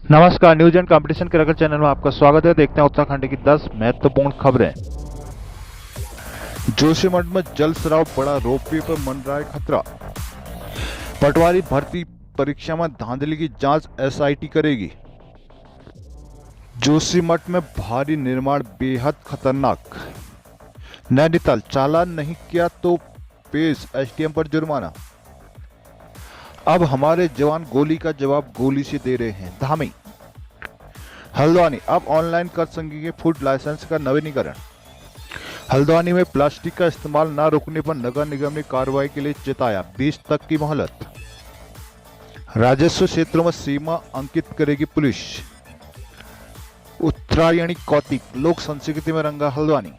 नमस्कार, news and competition के रगड़ चैनल में आपका स्वागत है। देखते हैं उत्तराखंड की 10 महत्वपूर्ण खबरें। जोशीमठ में जल स्राव बढ़ा, रोपवे पर मंडराए खतरा। पटवारी भर्ती परीक्षा में धांधली की जांच एसआईटी करेगी। जोशीमठ में भारी निर्माण बेहद खतरनाक। नैनीताल, चालान नहीं किया तो पेश, एसडीएम पर जुर्माना। अब हमारे जवान गोली का जवाब गोली से दे रहे हैं, धामी। हल्द्वानी, अब ऑनलाइन कर सकेंगे फूड लाइसेंस का नवीनीकरण। हल्द्वानी में प्लास्टिक का इस्तेमाल न रोकने पर नगर निगम ने कार्रवाई के लिए चेताया, 20 तक की मोहलत। राजस्व क्षेत्रों में सीमा अंकित करेगी पुलिस। उत्तरायणी कौतिक, लोक संस्कृति में रंगा हल्द्वानी।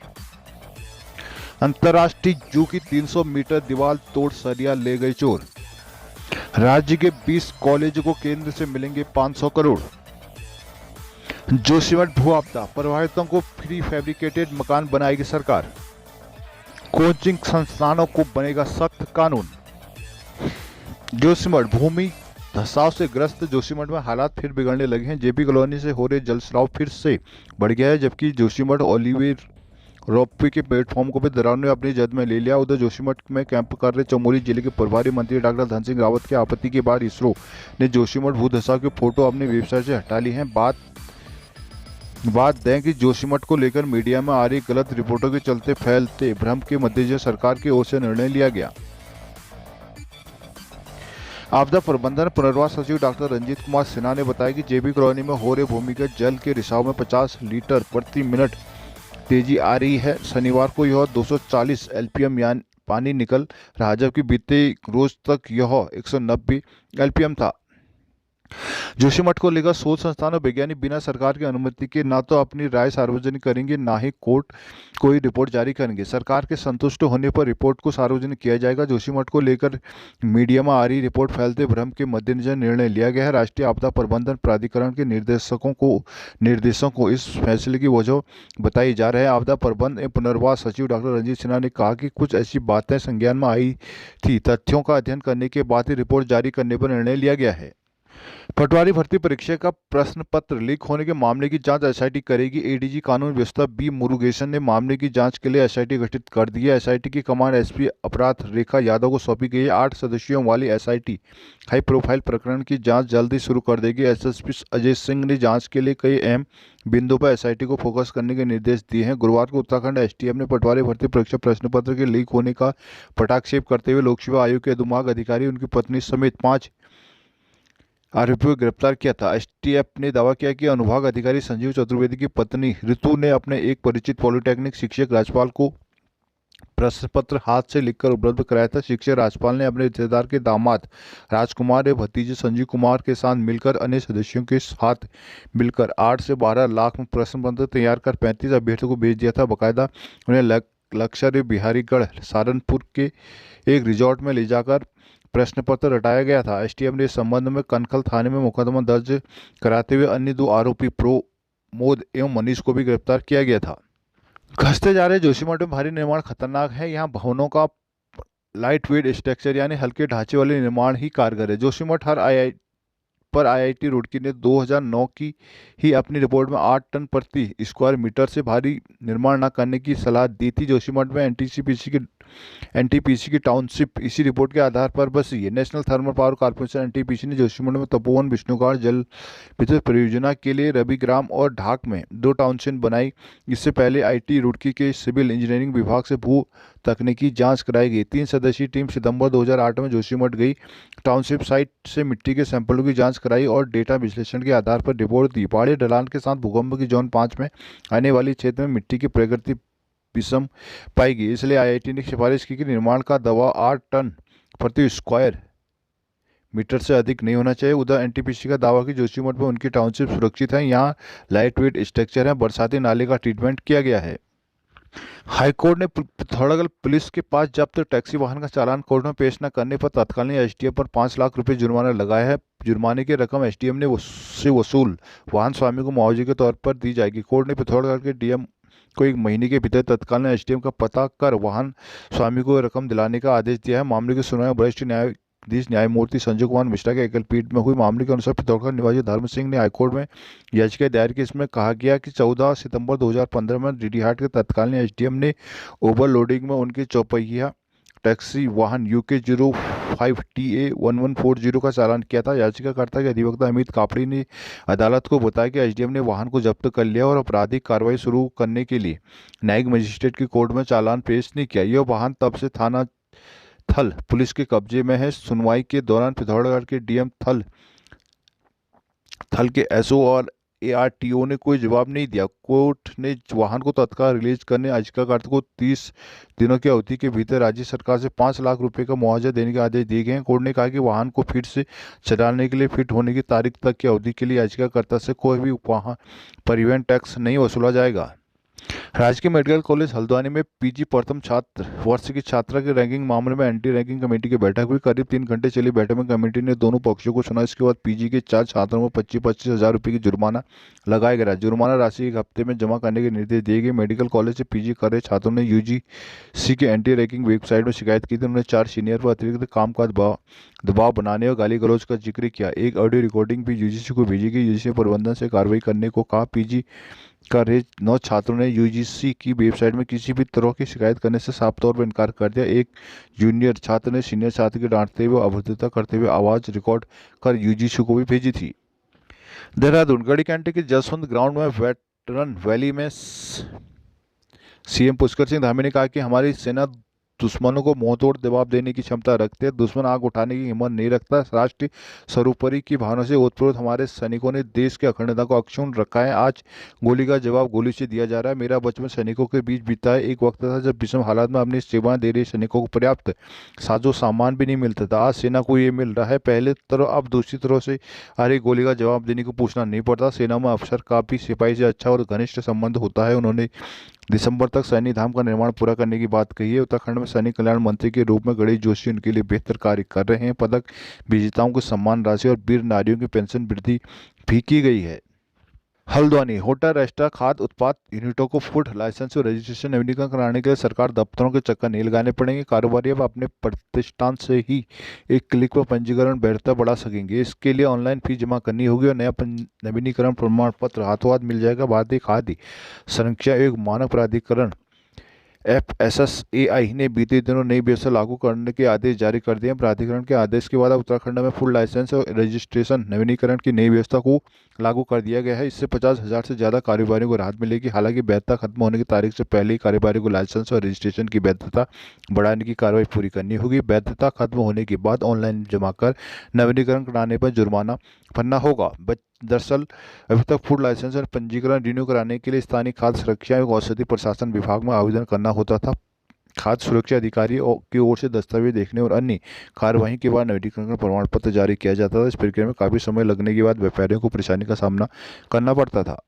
अंतर्राष्ट्रीय जू की 300 मीटर दीवार तोड़ सरिया ले गए चोर। राज्य के 20 कॉलेजों को केंद्र से मिलेंगे 500 करोड़। जोशीमठ भू आपदा, प्रभावितों को फ्री फैब्रिकेटेड मकान बनाएगी सरकार। कोचिंग संस्थानों को बनेगा सख्त कानून। जोशीमठ, भूमि धसाव से ग्रस्त जोशीमठ में हालात फिर बिगड़ने लगे हैं। जेपी कॉलोनी से हो रहे जलस्राव फिर से बढ़ गया है, जबकि जोशीमठ ओलिवेर रोपवे के प्लेटफॉर्म को भी दरारों ने अपनी जद में ले लिया। उधर जोशीमठ में कैंप कर रहे चमोली जिले के प्रभारी मंत्री डॉक्टर धन सिंह रावत की आपत्ति के बाद इसरो ने जोशीमठ भू धसाव की फोटो अपनी वेबसाइट से हटा ली है। बात दें कि जोशीमठ को लेकर मीडिया में आ रही गलत रिपोर्टों के चलते फैलते भ्रम के मद्देनजर सरकार की ओर से निर्णय लिया गया। आपदा प्रबंधन पुनर्वास सचिव डॉक्टर रंजीत कुमार सिन्हा ने बताया कि जेबी कॉलोनी में हो रहे भूमिगत जल के रिसाव में 50 लीटर प्रति मिनट तेजी आ रही है। शनिवार को यह 240 एलपीएम यानी पानी निकल रहा, जबकि बीते रोज तक यह 190 एलपीएम था। जोशीमठ को लेकर शोध संस्थान और वैज्ञानिक बिना सरकार की अनुमति के ना तो अपनी राय सार्वजनिक करेंगे, ना ही कोर्ट कोई रिपोर्ट जारी करेंगे। सरकार के संतुष्ट होने पर रिपोर्ट को सार्वजनिक किया जाएगा। जोशीमठ को लेकर मीडिया में आ रही रिपोर्ट फैलते भ्रम के मद्देनजर निर्णय लिया गया है। राष्ट्रीय आपदा प्रबंधन प्राधिकरण के निर्देशों को इस फैसले की वजह बताई जा रही है। आपदा प्रबंधन एवं पुनर्वास सचिव डॉक्टर रंजीत सिन्हा ने कहा कि कुछ ऐसी बातें संज्ञान में आई थी, तथ्यों का अध्ययन करने के बाद ही रिपोर्ट जारी करने पर निर्णय लिया गया है। पटवारी भर्ती परीक्षा का प्रश्न पत्र लीक होने के मामले की जांच एसआईटी करेगी। एडीजी कानून व्यवस्था बी मुरुगेशन ने मामले की जांच के लिए एसआईटी गठित कर दी है। एसआईटी की कमान एसपी अपराध रेखा यादव को सौंपी गई है। 8 सदस्यों वाली एसआईटी हाई प्रोफाइल प्रकरण की जांच जल्दी शुरू कर देगी। एसएसपी अजय सिंह ने जांच के लिए कई अहम बिंदुओं पर एसआईटी को फोकस करने के निर्देश दिए हैं। गुरुवार को उत्तराखंड एसटीएफ ने पटवारी भर्ती परीक्षा प्रश्न पत्र के लीक होने का पटाक्षेप करते हुए लोक सेवा आयोग के अनुभाग अधिकारी, उनकी पत्नी समेत 5 आरोपियों को गिरफ्तार किया था। एसटीएफ ने दावा किया कि अनुभाग अधिकारी संजीव चतुर्वेदी की पत्नी ऋतु ने अपने एक परिचित पॉलिटेक्निक शिक्षक राजपाल को प्रश्न पत्र हाथ से लिखकर उपलब्ध कराया था। शिक्षक राजपाल ने अपने रिश्तेदार के दामाद राजकुमार एवं भतीजे संजीव कुमार के साथ मिलकर अन्य सदस्यों के साथ मिलकर 8 से 12 लाख में प्रश्न पत्र तैयार कर 35 अभ्यर्थियों को भेज दिया था। बाकायदा उन्हें लक्ष्य बिहारीगढ़ सहारनपुर के एक रिजॉर्ट में ले जाकर प्रश्न पत्र रटाया गया था। एसटीएफ ने इस संबंध में कनखल थाने में मुकदमा दर्ज कराते हुए अन्य 2 आरोपी प्रमोद एवं मनीष को भी गिरफ्तार किया गया था। खस्ते जा रहे जोशीमठ में भारी निर्माण खतरनाक है। यहाँ भवनों का लाइट वेट स्ट्रक्चर यानी हल्के ढांचे वाले निर्माण ही कारगर है। जोशीमठ आईआईटी रुड़की ने 2009 की ही अपनी रिपोर्ट में 8 टन प्रति स्क्वायर मीटर से भारी निर्माण न करने की सलाह दी थी। जोशीमठ में एनटीपीसी की टाउनशिप इसी रिपोर्ट के आधार पर बसी है। National thermal power corporation NTPC ने जोशीमठ में तपोवन विष्णुघाट जल विद्युत परियोजना के लिए रविग्राम और ढाक में 2 टाउनशिप बनाई। इससे पहले आईटी रुड़की के सिविल इंजीनियरिंग विभाग से भू तकनीकी जांच कराई गई। 3 सदस्यीय टीम सितंबर 2008 में जोशीमठ गई, टाउनशिप साइट से मिट्टी के सैंपलों की जांच कराई और डेटा विश्लेषण के आधार पर रिपोर्ट दी। पहाड़ी ढलान के साथ भूकंप की जोन 5 में आने वाली क्षेत्र में मिट्टी की प्रकृति विषम पाई गई, इसलिए आईआईटी ने सिफारिश की कि निर्माण का दबाव 8 टन प्रति स्क्वायर मीटर से अधिक नहीं होना चाहिए। उधर एनटीपीसी का दावा कि जोशीमठ में उनकी टाउनशिप सुरक्षित है, यहाँ लाइट वेट स्ट्रक्चर है, बरसाती नाले का ट्रीटमेंट किया गया है। हाईकोर्ट ने पिथौरागढ़ पुलिस के पास जब्त टैक्सी वाहन का चालान कोर्ट में पेश न करने पर तत्कालीन एसडीएम पर 5 लाख रुपए जुर्माना लगाया है। जुर्माने की रकम एसडीएम ने से वसूल वाहन स्वामी को मुआवजे के तौर पर दी जाएगी। कोर्ट ने पिथौरागढ़ के डीएम को 1 महीने के भीतर तत्कालीन एसडीएम का पता कर वाहन स्वामी को रकम दिलाने का आदेश दिया है। मामले की सुनवाई वरिष्ठ न्यायाधीश न्यायमूर्ति संजय कुमार मिश्रा के एकल पीठ में हुई। मामले के अनुसार पिथौरागढ़ निवासी धर्म सिंह ने हाईकोर्ट में याचिका दायर की। इसमें कहा गया कि 14 सितंबर 2015 में डीडी हाट के तत्कालीन एसडीएम ने ओवरलोडिंग में उनकी चौपहिया टैक्सी वाहन यूके 05TA1140 का चालान किया था। याचिकाकर्ता के अधिवक्ता अमित कापड़ी ने अदालत को बताया कि एसडीएम ने वाहन को जब्त कर लिया और आपराधिक कार्रवाई शुरू करने के लिए न्यायिक मजिस्ट्रेट की कोर्ट में चालान पेश नहीं किया। यह वाहन तब से थाना थल पुलिस के कब्जे में है। सुनवाई के दौरान पिथौरागढ़ के डीएम थल के एसओ और एआरटीओ ने कोई जवाब नहीं दिया। कोर्ट ने वाहन को तत्काल रिलीज करने याचिकाकर्ता को 30 दिनों की अवधि के भीतर राज्य सरकार से 5 लाख रुपए का मुआवजा देने के आदेश दिए गए हैं। कोर्ट ने कहा कि वाहन को फिर से चलाने के लिए फिट होने की तारीख तक की अवधि के लिए याचिकाकर्ता से कोई भी वाहन परिवहन टैक्स नहीं वसूला जाएगा। राजकीय मेडिकल कॉलेज हल्द्वानी में पीजी प्रथम छात्र वर्ष की छात्रा के रैंकिंग मामले में एंटी रैंकिंग कमेटी की बैठक हुई। करीब 3 घंटे चली बैठक में कमेटी ने दोनों पक्षों को सुना। इसके बाद पीजी के 4 छात्रों को 25-25 हज़ार रुपये की जुर्माना लगाया गया। जुर्माना राशि 1 हफ्ते में जमा करने के निर्देश दिए गए। मेडिकल कॉलेज से पीजी कर रहे छात्रों ने यूजीसी के एंटी रैंकिंग वेबसाइट में शिकायत की थी। उन्होंने 4 सीनियर पर अतिरिक्त काम का दबाव बनाने और गाली गलौज का जिक्र किया। एक ऑडियो रिकॉर्डिंग भी यूजीसी को भेजी गई। यूजीसी प्रबंधन से कार्रवाई करने को कहा। पीजी कर रहे 9 छात्रों ने यूजीसी की वेबसाइट में किसी भी तरह की शिकायत करने से साफ तौर पर इनकार कर दिया। एक जूनियर छात्र ने सीनियर छात्र को डांटते हुए अभद्रता करते हुए आवाज़ रिकॉर्ड कर यूजीसी को भी भेजी थी। देहरादून गढ़ी कैंटी के जसवंत ग्राउंड में वेटरन वैली में सीएम पुष्कर सिंह धामी ने कहा कि हमारी सेना दुश्मनों को मुंहतोड़ जवाब देने की क्षमता रखते हैं। दुश्मन आग उठाने की हिम्मत नहीं रखता। राष्ट्रीय सर्वोपरि की भावना से ओतप्रोत हमारे सैनिकों ने देश की अखंडता को अक्षुण्ण रखा है। आज गोली का जवाब गोली से दिया जा रहा है। मेरा बचपन सैनिकों के बीच बीता है। एक वक्त था जब विषम हालात में अपनी सेवाएं दे रहे सैनिकों को पर्याप्त साजो सामान भी नहीं मिलता था। आज सेना को ये मिल रहा है। पहले तरह अब दूसरी तरह से हर एक गोली का जवाब देने को पूछना नहीं पड़ता। सेना में अफसर का भी सिपाही से अच्छा और घनिष्ठ संबंध होता है। उन्होंने दिसंबर तक सैनी धाम का निर्माण पूरा करने की बात कही है। उत्तराखंड में सैनिक कल्याण मंत्री के रूप में गणेश जोशी उनके लिए बेहतर कार्य कर रहे हैं। पदक विजेताओं को सम्मान राशि और वीर नारियों की पेंशन वृद्धि भी की गई है। हल्द्वानी होटल रेस्टोरेंट खाद्य उत्पाद यूनिटों को फूड लाइसेंस और रजिस्ट्रेशन नवीनीकरण कराने के लिए सरकार दफ्तरों के चक्कर नहीं लगाने पड़ेंगे। कारोबारी अब अपने प्रतिष्ठान से ही एक क्लिक पर पंजीकरण वैधता बढ़ा सकेंगे। इसके लिए ऑनलाइन फीस जमा करनी होगी और नया नवीनीकरण प्रमाण पत्र हाथों हाथ मिल जाएगा। भारतीय खाद्य संरक्षा एवं मानक प्राधिकरण FSSAI ने बीते दिनों नई व्यवस्था लागू करने के आदेश जारी कर दिए हैं। प्राधिकरण के आदेश के बाद उत्तराखंड में फुल लाइसेंस और रजिस्ट्रेशन नवीनीकरण की नई व्यवस्था को लागू कर दिया गया है। इससे 50,000 से ज़्यादा कारोबारियों को राहत मिलेगी। हालांकि वैधता खत्म होने की तारीख से पहले ही कारोबारी को लाइसेंस और रजिस्ट्रेशन की वैधता बढ़ाने की कार्रवाई पूरी करनी होगी। वैधता खत्म होने के बाद ऑनलाइन जमा कर नवीनीकरण कराने पर जुर्माना भरना होगा। दरअसल अभी तक फूड लाइसेंस और पंजीकरण रिन्यू कराने के लिए स्थानीय खाद्य सुरक्षा एवं औषधि प्रशासन विभाग में आवेदन करना होता था। खाद्य सुरक्षा अधिकारी की ओर से दस्तावेज देखने और अन्य कार्यवाही के बाद नवीनीकरण प्रमाण पत्र जारी किया जाता था। इस प्रक्रिया में काफ़ी समय लगने के बाद व्यापारियों को परेशानी का सामना करना पड़ता था।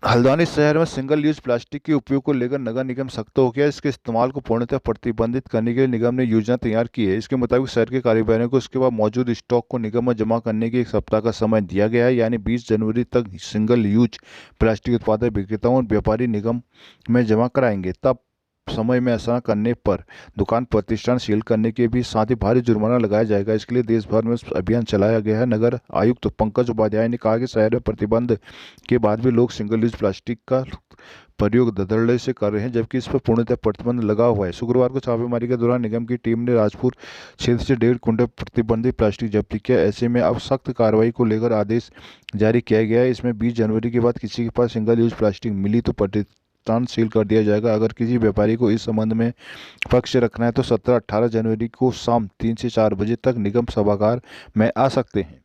हल्द्वानी शहर में सिंगल यूज प्लास्टिक के उपयोग को लेकर नगर निगम सख्त हो गया। इसके इस्तेमाल को पूर्णतः प्रतिबंधित करने के लिए निगम ने योजना तैयार की है। इसके मुताबिक शहर के कारोबारियों को इसके बाद मौजूद स्टॉक को निगम में जमा करने के 1 सप्ताह का समय दिया गया है। यानी 20 जनवरी तक सिंगल यूज प्लास्टिक उत्पादक विक्रेताओं और व्यापारी निगम में जमा कराएंगे। तब समय में ऐसा करने पर दुकान प्रतिष्ठान सील करने के भी साथ ही भारी जुर्माना लगाया जाएगा। इसके लिए देश भर में अभियान चलाया गया है। नगर आयुक्त पंकज उपाध्याय ने कहा कि शहर में प्रतिबंध के बाद भी लोग सिंगल यूज प्लास्टिक का प्रयोग धड़ल्ले से कर रहे हैं, जबकि इस पर पूर्णतः प्रतिबंध लगा हुआ है। शुक्रवार को छापेमारी के दौरान निगम की टीम ने राजपुर क्षेत्र से 1.5 कुंटल प्रतिबंधित प्लास्टिक जब्त किया। ऐसे में अब सख्त कार्रवाई को लेकर आदेश जारी किया गया है। इसमें 20 जनवरी के बाद किसी के पास सिंगल यूज प्लास्टिक मिली तो प्रतिष्ठान सील कर दिया जाएगा। अगर किसी व्यापारी को इस संबंध में पक्ष रखना है तो 17-18 जनवरी को शाम 3 से 4 बजे तक निगम सभागार में आ सकते हैं।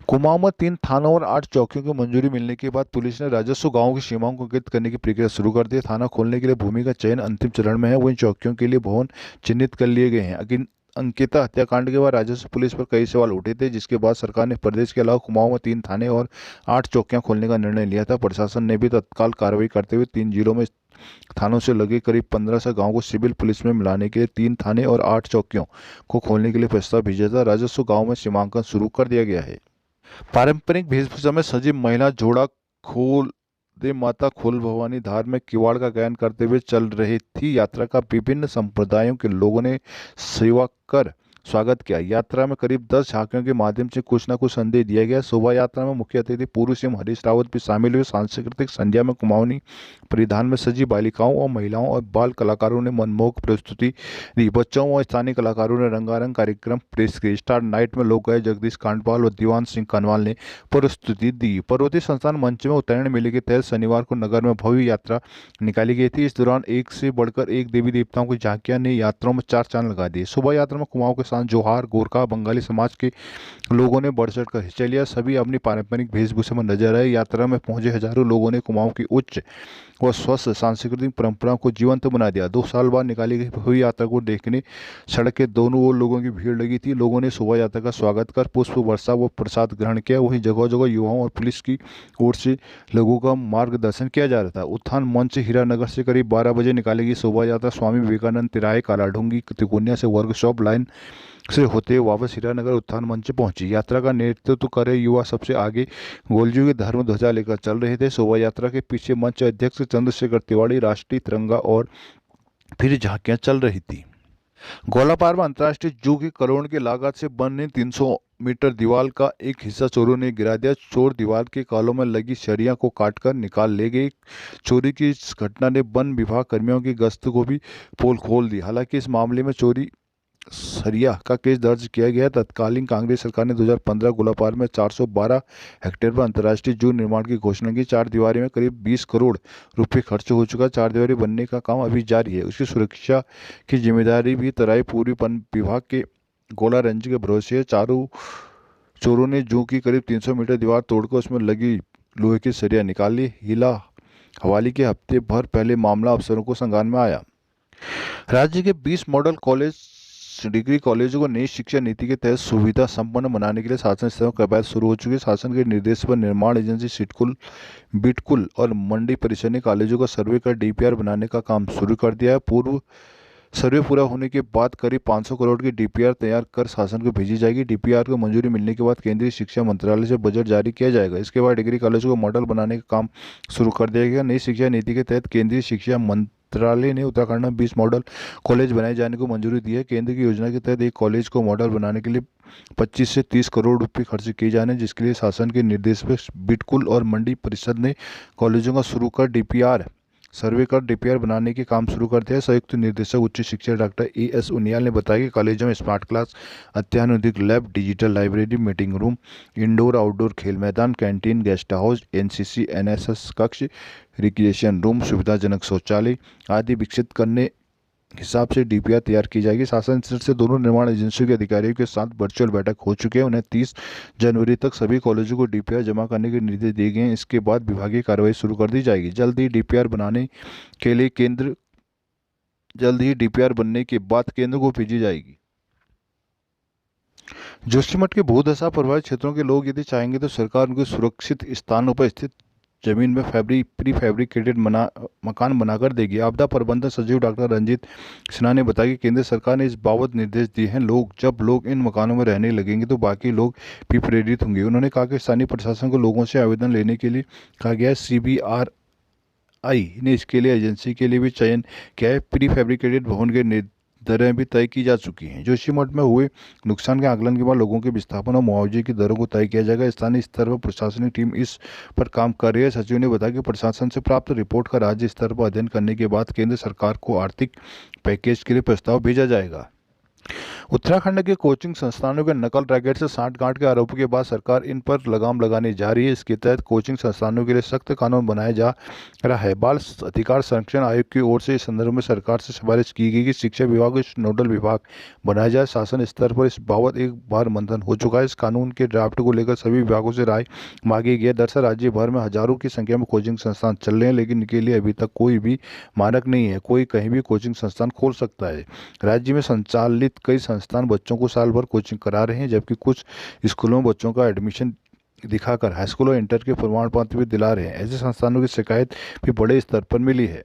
कुमाऊं में 3 थानों और 8 चौकियों की मंजूरी मिलने के बाद पुलिस ने राजस्व गांवों की सीमाओं को अंकित करने की प्रक्रिया शुरू कर दी। थाना खोलने के लिए भूमि का चयन अंतिम चरण में है। वहीं चौकियों के लिए भवन चिन्हित कर लिए गए हैं। अंकिता हत्याकांड के बाद राजस्व पुलिस पर कई सवाल उठे थे, जिसके बाद सरकार ने प्रदेश के अलावा कुमाऊं में 3 थाने और 8 चौकियां खोलने का निर्णय लिया था। प्रशासन ने भी तत्काल कार्रवाई करते हुए 3 जिलों में थानों से लगे करीब 1500 गांवों को सिविल पुलिस में मिलाने के लिए 3 थाने और 8 चौकियों को खोलने के लिए प्रस्ताव भेजा था। राजस्व गांव में सीमांकन शुरू कर दिया गया है। पारंपरिक वेशभूषा में सजी महिला जोड़ा खोल दे माता खोल भवानी धार में किवाड़ का गायन करते हुए चल रही थी। यात्रा का विभिन्न संप्रदायों के लोगों ने सेवा कर स्वागत किया। यात्रा में करीब 10 झांकियों के माध्यम से कुछ न कुछ संदेश दिया गया। शोभा यात्रा में मुख्य अतिथि पूर्व सीएम हरीश रावत भी शामिल हुए। सांस्कृतिक संध्या में कुमाऊनी परिधान में सजी बालिकाओं और महिलाओं और बाल कलाकारों ने मनमोहक प्रस्तुति दी। बच्चों और स्थानीय कलाकारों ने रंगारंग कार्यक्रम पेश किए। स्टार नाइट में लोक गायक जगदीश कांडपाल और दीवान सिंह कनवाल ने प्रस्तुति दी। पर्वतीय संस्थान मंच में उत्तरायण मेले के तहत शनिवार को नगर में भव्य यात्रा निकाली गई थी। इस दौरान एक से बढ़कर एक देवी देवताओं की झांकियां ने यात्राओं में चार चांद लगा दिए। शोभा यात्रा में कुमाऊं के साथ जोहार, गोरखा, बंगाली समाज के लोगों ने बढ़ चढ़ कर हिस्सा लिया। सभी अपनी पारंपरिक वेशभूषा में नजर आए। यात्रा में पहुंचे हजारों लोगों ने कुमाऊं की उच्च व स्वस्थ सांस्कृतिक परंपराओं को जीवंत बना दिया। 2 साल बाद निकाली गई भव्य यात्रा को देखने सड़क के दोनों ओर लोगों की भीड़ लगी थी। लोगों ने शोभा यात्रा का स्वागत कर पुष्प वर्षा व प्रसाद ग्रहण किया। वहीं जगह जगह युवाओं और पुलिस की ओर से लोगों का मार्गदर्शन किया जा रहा था। उत्थान मंच हीरानगर से करीब 12 बजे निकाली गई शोभा यात्रा स्वामी विवेकानंद तिराहे, कालाढूंगी, तिकोनिया से वर्कशॉप लाइन से होते वापस हीरानगर उत्थान मंच पहुंची। यात्रा का नेतृत्व कर रहे युवा सबसे आगे गोलजू की धर्म ध्वजा लेकर चल रहे थे। शोभा यात्रा के पीछे मंच अध्यक्ष चंद्रशेखर तिवारी, राष्ट्रीय तिरंगा और फिर झांकियां चल रही थी। गोलापार में अंतर्राष्ट्रीय जू की करोड़ की लागत से बने 300 मीटर दीवार का एक हिस्सा चोरों ने गिरा दिया। चोर दीवार के कालों में लगी सरिया को काटकर निकाल ले गए। चोरी की इस घटना ने वन विभाग कर्मियों की गश्त को भी पोल खोल दी। हालांकि इस मामले में चोरी सरिया का केस दर्ज किया गया। तत्कालीन कांग्रेस सरकार ने 2015 गोलापार में 412 हेक्टेयर पर अंतर्राष्ट्रीय जू निर्माण की घोषणा की। 4 दीवारी में करीब 20 करोड़ रुपए खर्च हो चुका। 4 दीवारी बनने का काम अभी जारी है। उसकी सुरक्षा की जिम्मेदारी भी तराई पूर्वी वन विभाग के गोला रंज के भरोसे है। चोरों ने जू की करीब 300 मीटर दीवार तोड़कर उसमें लगी लोहे की सरिया निकाली। हिला हवाली के हफ्ते भर पहले मामला अफसरों को संज्ञान में आया। राज्य के 20 मॉडल कॉलेज डिग्री कॉलेजों को नई शिक्षा नीति के तहत सुविधा संपन्न बनाने के लिए शासन स्तर पर कवायद शुरू हो चुकी है। शासन के निर्देश पर निर्माण एजेंसी सिडकुल, बिटकुल और मंडी परिषद ने कॉलेजों का सर्वे कर डीपीआर बनाने का काम शुरू कर दिया है। पूर्व सर्वे पूरा होने के बाद करीब 500 करोड़ की डीपीआर तैयार कर शासन को भेजी जाएगी। डीपीआर को मंजूरी मिलने के बाद केंद्रीय शिक्षा मंत्रालय से बजट जारी किया जाएगा। इसके बाद डिग्री कॉलेजों को मॉडल बनाने का काम शुरू कर दिया गया। नई शिक्षा नीति के तहत केंद्रीय शिक्षा मंत्रालय ने उत्तराखंड में 20 मॉडल कॉलेज बनाए जाने को मंजूरी दी है। केंद्र की योजना के तहत एक कॉलेज को मॉडल बनाने के लिए 25 से 30 करोड़ रुपए खर्च किए जाने, जिसके लिए शासन के निर्देश पर बिटकुल और मंडी परिषद ने कॉलेजों का शुरू कर डीपीआर सर्वे कर डीपीआर बनाने के काम शुरू कर दिया है। संयुक्त निदेशक उच्च शिक्षा डॉक्टर एएस उनियाल ने बताया कि कॉलेजों में स्मार्ट क्लास, अत्याधुनिक lab, digital library, meeting room, indoor outdoor खेल मैदान, canteen, guest house, NCC NSS कक्ष, रिक्रिएशन रूम, सुविधाजनक शौचालय आदि विकसित करने हिसाब से डीपीआर तैयार की जाएगी। शासन स्तर से दोनों निर्माण एजेंसियों के अधिकारियों के साथ वर्चुअल बैठक हो चुके हैं। उन्हें 30 जनवरी तक सभी कॉलेजों को डीपीआर जमा करने के निर्देश दिए गए हैं। इसके बाद विभागीय कार्रवाई शुरू कर दी जाएगी। जल्द ही डीपीआर बनने के बाद केंद्र को भेजी जाएगी। जोशीमठ के भूदशा प्रभावित क्षेत्रों के लोग यदि चाहेंगे तो सरकार उनके सुरक्षित स्थानों पर स्थित जमीन में प्री फैब्रिकेटेड मकान बनाकर देगी। आपदा प्रबंधन सचिव डॉक्टर रंजीत सिन्हा ने बताया कि केंद्र सरकार ने इस बाबत निर्देश दिए हैं। जब लोग इन मकानों में रहने लगेंगे तो बाकी लोग भी प्रेरित होंगे। उन्होंने कहा कि स्थानीय प्रशासन को लोगों से आवेदन लेने के लिए कहा गया है। CBRI ने इसके लिए एजेंसी के लिए भी चयन किया है। प्री फैब्रिकेटेड भवन के दरें भी तय की जा चुकी हैं। जोशीमठ में हुए नुकसान के आकलन के बाद लोगों के विस्थापन और मुआवजे की दरों को तय किया जाएगा। स्थानीय स्तर पर प्रशासनिक टीम इस पर काम कर रही है। सचिव ने बताया कि प्रशासन से प्राप्त रिपोर्ट का राज्य स्तर पर अध्ययन करने के बाद केंद्र सरकार को आर्थिक पैकेज के लिए प्रस्ताव भेजा जाएगा। उत्तराखंड के कोचिंग संस्थानों के नकल रैकेट से सांठगांठ के आरोपों के बाद सरकार इन पर लगाम लगाने जा रही है। इसके तहत कोचिंग संस्थानों के लिए सख्त कानून बनाया जा रहा है। बाल अधिकार संरक्षण आयोग की ओर से इस संदर्भ में सरकार से सिफारिश की गई कि शिक्षा विभाग को नोडल विभाग बनाया जाए। शासन स्तर पर इस बाबत एक बार मंथन हो चुका है। इस कानून के ड्राफ्ट को लेकर सभी विभागों से राय मांगी गई है। दरअसल राज्य भर में हजारों की संख्या में कोचिंग संस्थान चल रहे हैं, लेकिन इनके लिए अभी तक कोई भी मानक नहीं है। कोई कहीं भी कोचिंग संस्थान खोल सकता है। राज्य में संचालित कई संस्थान बच्चों को साल भर कोचिंग करा रहे हैं, जबकि कुछ स्कूलों में बच्चों का एडमिशन दिखाकर हाई स्कूल और इंटर के प्रमाण पत्र भी दिला रहे हैं। ऐसे संस्थानों की शिकायत भी बड़े स्तर पर मिली है।